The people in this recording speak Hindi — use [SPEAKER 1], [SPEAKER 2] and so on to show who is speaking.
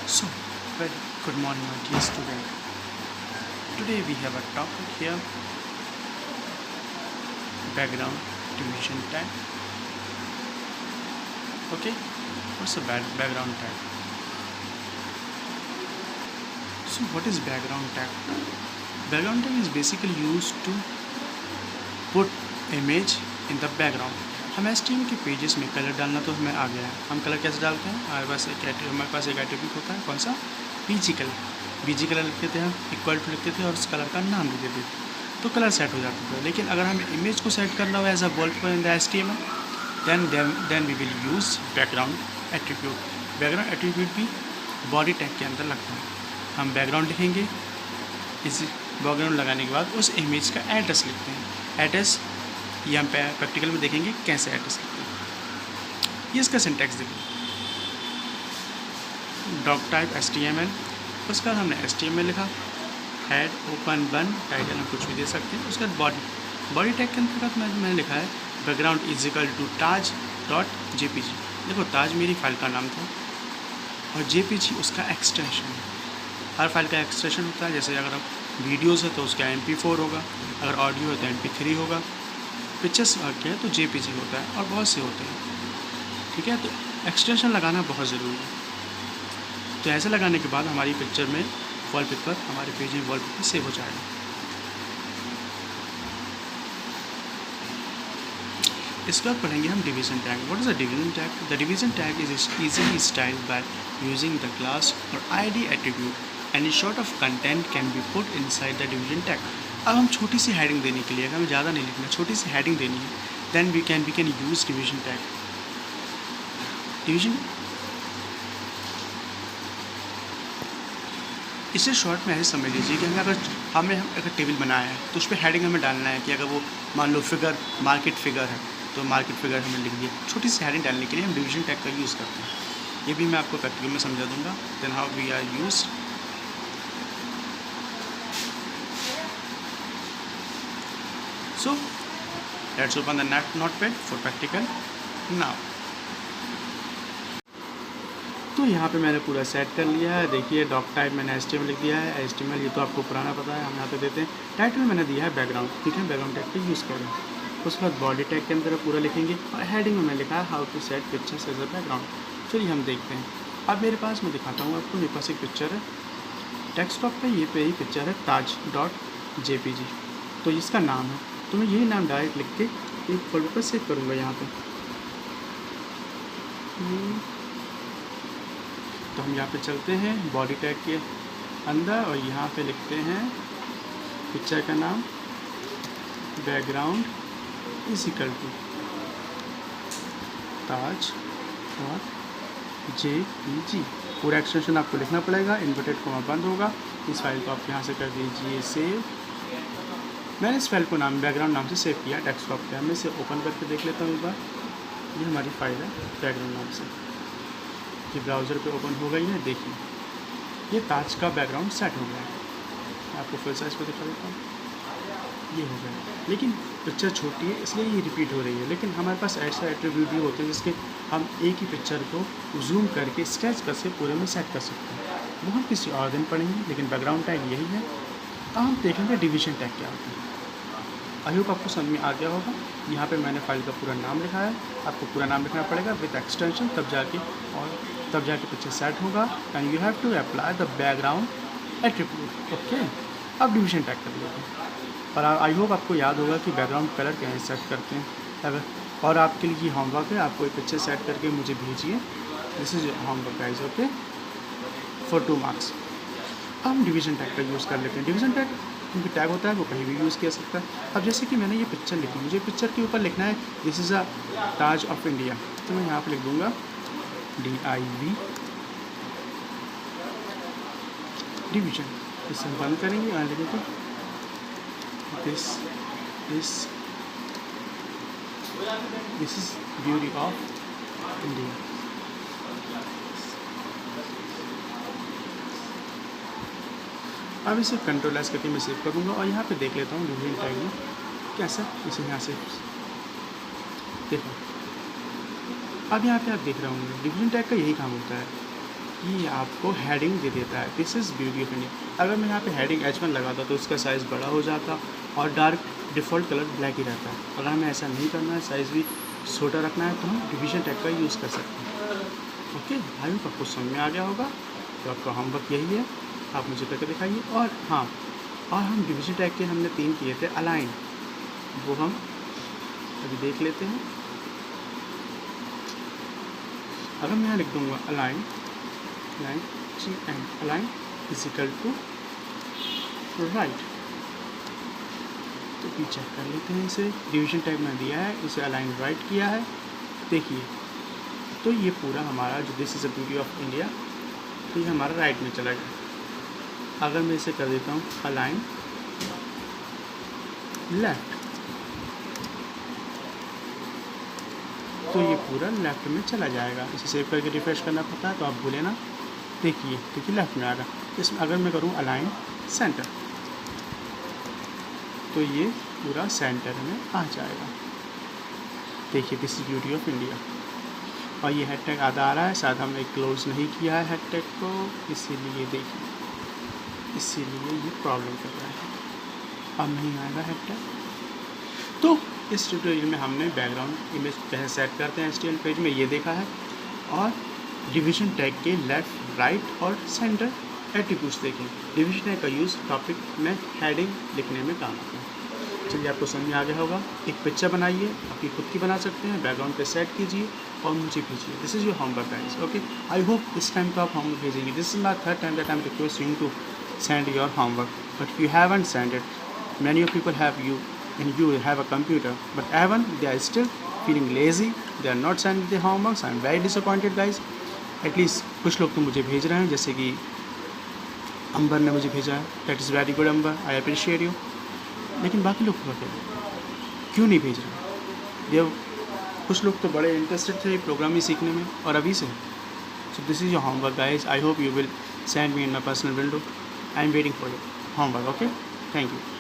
[SPEAKER 1] So, very good morning, my dear student. Today we have a topic here: background division tag. Okay, what's a background tag? So, what is background tag? Background tag is basically used to put image in the background. हम HTML के पेजेस में कलर डालना तो हमें आ गया है. हम कलर कैसे डालते हैं? हमारे पास एक एट्रीब्यूट होता है. कौन सा? PG colour. बीजी कलर लिखते थे हम, इक्वल टू लिखते थे और उस कलर का नाम लिख देते थे, तो कलर सेट हो जाता था. लेकिन अगर हमें इमेज को सेट करना हो as a wallpaper in the HTML, then we will use background attribute. Background attribute भी बॉडी टैग के अंदर लगता है. हम बैकग्राउंड लिखेंगे, इस बैकग्राउंड लगाने के बाद उस इमेज का एड्रेस लिखते हैं. एड्रेस ये हम प्रैक्टिकल में देखेंगे कैसे एड्रेस लिखते हैं. ये इसका सिंटैक्स देखिए. डॉक टाइप HTML, उसका हमने HTML लिखा, हेड ओपन बन टाइटल हम कुछ भी दे सकते हैं. उसके बाद बॉडी टैग के अंतर्गत मैंने लिखा है background is equal to Taj dot JPG. देखो, ताज मेरी फाइल का नाम था और JPG उसका एक्सटेंशन है. हर फाइल का एक्सटेंशन होता है. जैसे अगर वीडियोज़ है तो उसका MP4 होगा, अगर ऑडियो है तो MP3 होगा, पिक्चर्स के हैं तो JPG होता है और बहुत से होते हैं. ठीक है, तो एक्सटेंशन लगाना बहुत ज़रूरी है. तो ऐसे लगाने के बाद हमारी पिक्चर में वॉलपेपर, हमारे पेज में वॉलपेपर सेव हो जाएगा. इसके बाद पढ़ेंगे हम division tag. What is a division tag? The division tag is easily styled by using the class और ID attribute. Any sort of content can be put inside the division tag. अब हम छोटी सी हेडिंग देने के लिए, अगर हमें ज़्यादा नहीं लिखना, छोटी सी हेडिंग देनी है, then we can use division tag. Division इसे शॉर्ट में ऐसे समझ लीजिए कि हमें अगर टेबल बनाया है तो उस पर हेडिंग हमें डालना है कि अगर वो मान लो फिगर, मार्केट फिगर है तो मार्केट फिगर हमें लिख दिया. छोटी सी हेडिंग डालने के लिए हम डिवीज़न टैग का यूज़ करते हैं. ये भी मैं आपको प्रैक्टिकल में समझा दूंगा. Then how we are use. So let's open the notepad for practical now. तो यहाँ पे मैंने पूरा सेट कर लिया है. देखिए, डॉक टाइप मैंने HTML लिख दिया है. HTML ये तो आपको पुराना पता है, हम यहाँ पे देते हैं. टाइटल मैंने दिया है बैकग्राउंड. ठीक है, बैकग्राउंड टैग पे यूज़ करें. उसके बाद बॉडी टैग के अंदर पूरा लिखेंगे और हेडिंग में मैंने लिखा है how to set pictures as a background. चलिए हम देखते हैं. अब मेरे पास, मैं दिखाता हूँ आपको, मेरे पास एक पिक्चर है डेस्कटॉप पे. ये पे ही पिक्चर है ताज डॉट JPG. तो इसका नाम है, तो मैं यही नाम डायरेक्ट लिख के एक फोल्डर पर सेव करूँगा यहाँ पे. तो हम यहाँ पे चलते हैं बॉडी टैग के अंदर और यहाँ पे लिखते हैं पिक्चर का नाम background is equal to Taj dot JPG. पूरा एक्सटेंशन आपको लिखना पड़ेगा. इन्वर्टेड कॉमा बंद होगा. इस फाइल को आप यहाँ से कर दीजिए सेव. मैंने इस फाइल को नाम बैकग्राउंड नाम से सेव किया डेस्कटॉप पे. मैं इसे ओपन करके देख लेता हूँ एक बार. ये हमारी फाइल है बैकग्राउंड नाम से. ये ब्राउज़र पे ओपन हो गई है. देखिए, ये ताज का बैकग्राउंड सेट हो गया है. आपको फुल साइज पे दिखा देता हूँ. ये हो गया, लेकिन पिक्चर छोटी है इसलिए ये रिपीट हो रही है. लेकिन हमारे पास ऐसा एट्रीब्यूट भी होते हैं जिसके हम एक ही पिक्चर को जूम करके स्केच कर से पूरे में सेट कर सकते हैं. वो हम किसी और दिन पढ़ेंगे, लेकिन बैकग्राउंड टैग यही है. अब हम देखेंगे डिवीज़न टैग क्या होता है. आई होप आपको समझ में आ गया होगा. यहाँ पे मैंने फाइल का पूरा नाम लिखा है. आपको पूरा नाम लिखना पड़ेगा विद एक्सटेंशन, तब जाके पिक्चर सेट होगा. And you have to apply the background attribute. Okay, अब डिवीज़न टैग कर लेते हैं. और आई होप आपको याद होगा कि बैकग्राउंड कलर कैसे सेट करते हैं. अगर और आपके लिए होमवर्क है, आपको एक पिक्चर सेट करके मुझे भेजिए. This is homework guys. Okay, for 2 marks. अब हम डिवीज़न टैग का यूज़ कर लेते हैं. डिवीज़न टैग क्योंकि टैग होता है वो कहीं भी यूज़ किया सकता है. अब जैसे कि मैंने ये पिक्चर लिखी, मुझे पिक्चर के ऊपर लिखना है this is a Taj of India. तो मैं यहाँ पर लिख दूँगा DIV डिवीज़न. इसे हम बंद करेंगे और लिखेंगे this is beauty of India. अब इसे कंट्रोल एस करके मैं सेव करूँगा और यहाँ पे देख लेता हूँ डिवीज़न टैग में कैसा. इसे यहाँ से देखो. अब यहाँ पे आप देख रहे होंगे डिवीज़न टैग का यही काम होता है. ये आपको हेडिंग दे देता है। This is beauty of India. अगर मैं यहाँ पे हेडिंग H1 लगाता तो उसका साइज़ बड़ा हो जाता और डार्क डिफ़ॉल्ट कलर ब्लैक ही रहता है। अगर हमें ऐसा नहीं करना है, साइज़ भी छोटा रखना है, तो हम डिवीज़न टैग का यूज़ कर सकते हैं। ओके, आई होप आपको समझ में आ गया होगा। तो आपका होमवर्क यही है, आप मुझे करके दिखाइए। और हाँ, और हम डिवीज़न टैग के हमने 3 किए थे अलाइन, वो हम अभी देख लेते हैं। अगर मैं यहाँ लिख दूँगा align align is equal to right, तो भी चेक कर लेते हैं इसे। डिवीज़न टैग में दिया है, इसे अलाइन राइट किया है, देखिए। तो ये पूरा हमारा जो this is a beauty of India, तो ये हमारा राइट में चला गया। अगर मैं इसे कर देता हूँ अलाइन लेफ्ट, तो ये पूरा लेफ्ट में चला जाएगा। इसे सेव करके रिफ्रेश करना पड़ता है, तो आप भूलें ना। देखिए लेफ्ट में आ गया। इसमें अगर मैं करूँ अलाइन सेंटर, तो ये पूरा सेंटर में आ जाएगा। देखिए this is beauty of India. और ये हेड टैग आधा आ रहा है, शायद हमने क्लोज नहीं किया है हेड टैग को, इसीलिए देखिए, इसीलिए ये प्रॉब्लम कर रहा है। अब नहीं आएगा हेड टैग। तो इस ट्यूटोरियल में हमने बैकग्राउंड इमेज कैसे सेट करते हैं HTML पेज में, ये देखा है। और डिवीज़न टैग के लेफ़्ट, राइट और सेंटर एट्रीब्यूट्स देखें। डिवीज़न टैग का यूज़ टॉपिक में हेडिंग लिखने में काम आता है। चलिए, आपको समझ में आ गया होगा। एक पिक्चर बनाइए, आपकी खुद की बना सकते हैं, बैकग्राउंड पे सेट कीजिए और मुझे भेजिए। This is your homework guys. Okay, I hope इस टाइम तो आप होमवर्क भेजेंगे। This is my third time that I am requesting to send your homework, but if you haven't sent it, many of people have you and you have a computer, but even they are still feeling lazy, they are not sending the homeworks. I am very disappointed guys. At least कुछ लोग तो मुझे भेज रहे हैं, जैसे कि अंबर ने मुझे भेजा है, that is very good Ambar, I appreciate you. लेकिन बाकी लोग क्यों नहीं भेज रहे? ये कुछ लोग तो बड़े इंटरेस्टेड थे प्रोग्रामिंग सीखने में, और अभी से। So this is your homework guys. I hope you will send me in my personal window. I am waiting for your homework. Okay, thank you.